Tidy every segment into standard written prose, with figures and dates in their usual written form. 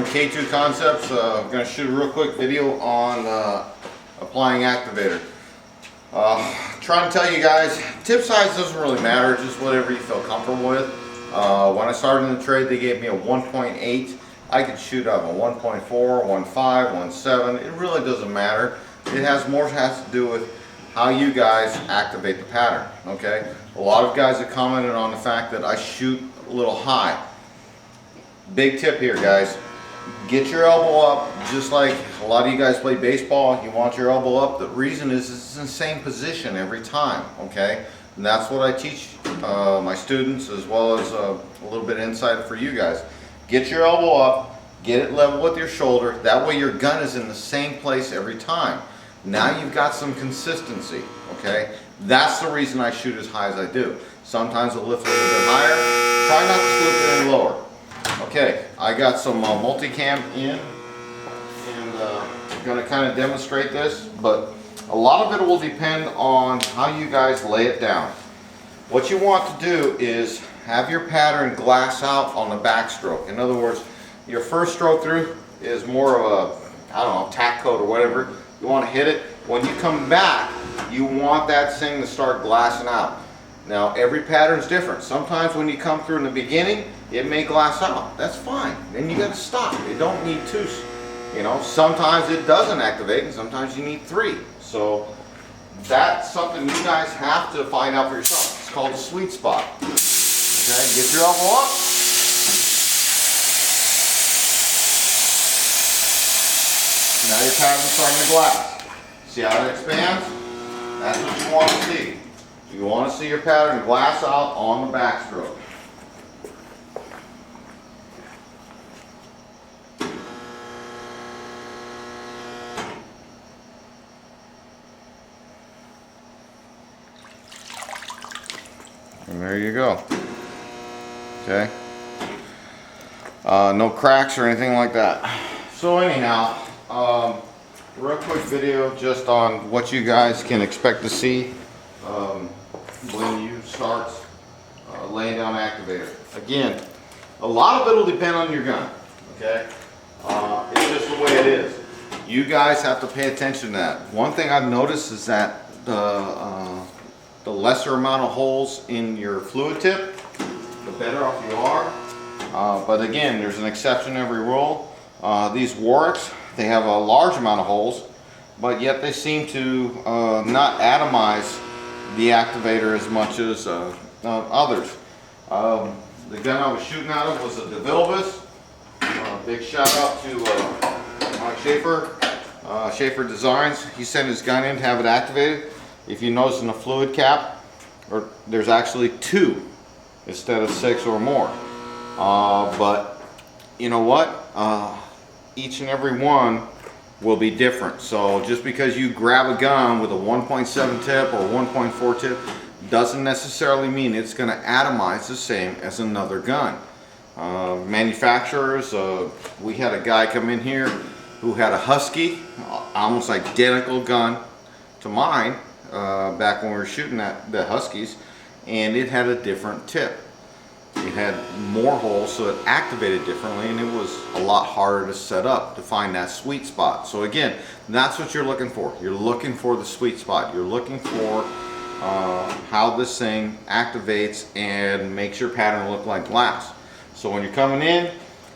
from K2 Concepts. I'm going to shoot a real quick video on applying activator. Trying to tell you guys, tip size doesn't really matter, just whatever you feel comfortable with. When I started in the trade, they gave me a 1.8. I could shoot up a 1.4, 1.5, 1.7. It really doesn't matter. It has to do with how you guys activate the pattern. Okay, a lot of guys have commented on the fact that I shoot a little high. Big tip here, guys. Get your elbow up, just like a lot of you guys play baseball. You want your elbow up. The reason is it's in the same position every time. Okay, and that's what I teach my students, as well as a little bit of insight for you guys. Get your elbow up, get it level with your shoulder. That way your gun is in the same place every time. Now you've got some consistency. Okay, that's the reason I shoot as high as I do. Sometimes I'll lift a little bit higher. Try not to slip it any lower. Okay, I got some multicam in, and I'm going to kind of demonstrate this, but a lot of it will depend on how you guys lay it down. What you want to do is have your pattern glass out on the backstroke. In other words, your first stroke through is more of a, I don't know, tack coat or whatever. You want to hit it. When you come back, you want that thing to start glassing out. Now, every pattern is different. Sometimes when you come through in the beginning, it may glass out. That's fine. Then you got to stop. You don't need two. You know, sometimes it doesn't activate, and sometimes you need three. So that's something you guys have to find out for yourself. It's called a sweet spot. Okay, get your elbow up. Now your pattern's starting to glass. See how it expands? That's what you want to see. You want to see your pattern glass out on the backstroke. And there you go. Okay. No cracks or anything like that. So anyhow, real quick video just on what you guys can expect to see when you start laying down activator. Again, a lot of it will depend on your gun. Okay, it's just the way it is. You guys have to pay attention to that. One thing I've noticed is that the lesser amount of holes in your fluid tip, the better off you are. But again, there's an exception to every rule. These Warwicks, they have a large amount of holes, but yet they seem to not atomize the activator as much as others. The gun I was shooting out of was a DeVilbiss. Big shout out to Mike Schaefer, Schaefer Designs. He sent his gun in to have it activated. If you notice in the fluid cap, there's actually 2 instead of 6 or more. But you know what? Each and every one will be different. So just because you grab a gun with a 1.7 tip or 1.4 tip doesn't necessarily mean it's going to atomize the same as another gun. Manufacturers, we had a guy come in here who had a Husky, almost identical gun to mine, back when we were shooting the Huskies, and it had a different tip. It had more holes, so it activated differently, and it was a lot harder to set up to find that sweet spot. So again, that's what you're looking for. You're looking for the sweet spot. You're looking for how this thing activates and makes your pattern look like glass. So when you're coming in,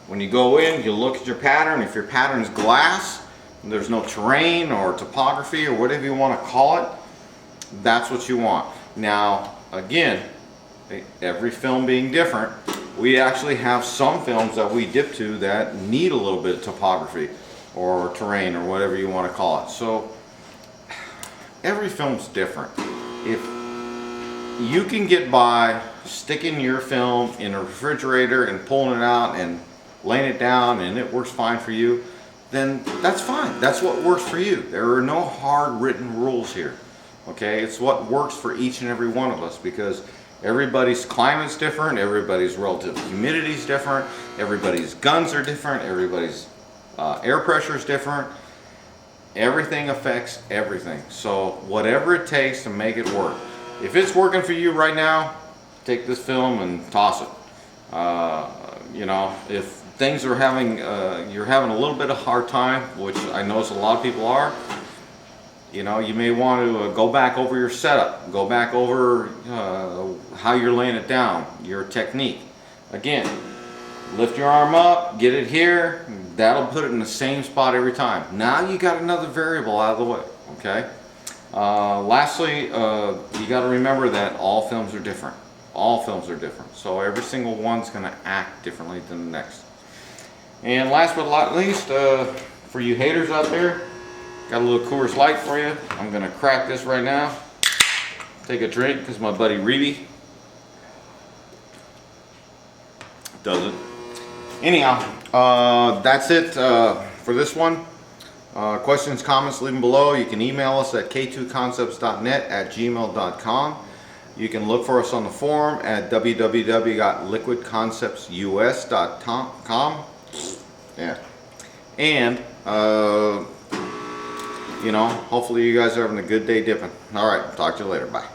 when you go in, you look at your pattern. If your pattern is glass, and there's no terrain or topography or whatever you want to call it, that's what you want. Now, again, every film being different, we actually have some films that we dip to that need a little bit of topography or terrain or whatever you want to call it. So every film's different. If you can get by sticking your film in a refrigerator and pulling it out and laying it down and it works fine for you, then that's fine. That's what works for you. There are no hard written rules here. Okay, it's what works for each and every one of us, because everybody's climate's different, everybody's relative humidity is different, everybody's guns are different, everybody's air pressure is different. Everything affects everything. So whatever it takes to make it work. If it's working for you right now, take this film and toss it. You know, if things are having, you're having a little bit of hard time, which I notice a lot of people are, you know, you may want to go back over your setup, go back over how you're laying it down, your technique. Again, lift your arm up, get it here, that'll put it in the same spot every time. Now you got another variable out of the way, okay? Lastly, you got to remember that all films are different. All films are different, so every single one's going to act differently than the next. And last but not least, for you haters out there, got a little Coors Light for you. I'm going to crack this right now. Take a drink because my buddy Reedy does it. Anyhow, that's it for this one. Questions, comments, leave them below. You can email us at k2concepts.net@gmail.com. You can look for us on the forum at www.liquidconceptsus.com. Yeah. And, you know, hopefully you guys are having a good day dipping. All right, talk to you later. Bye.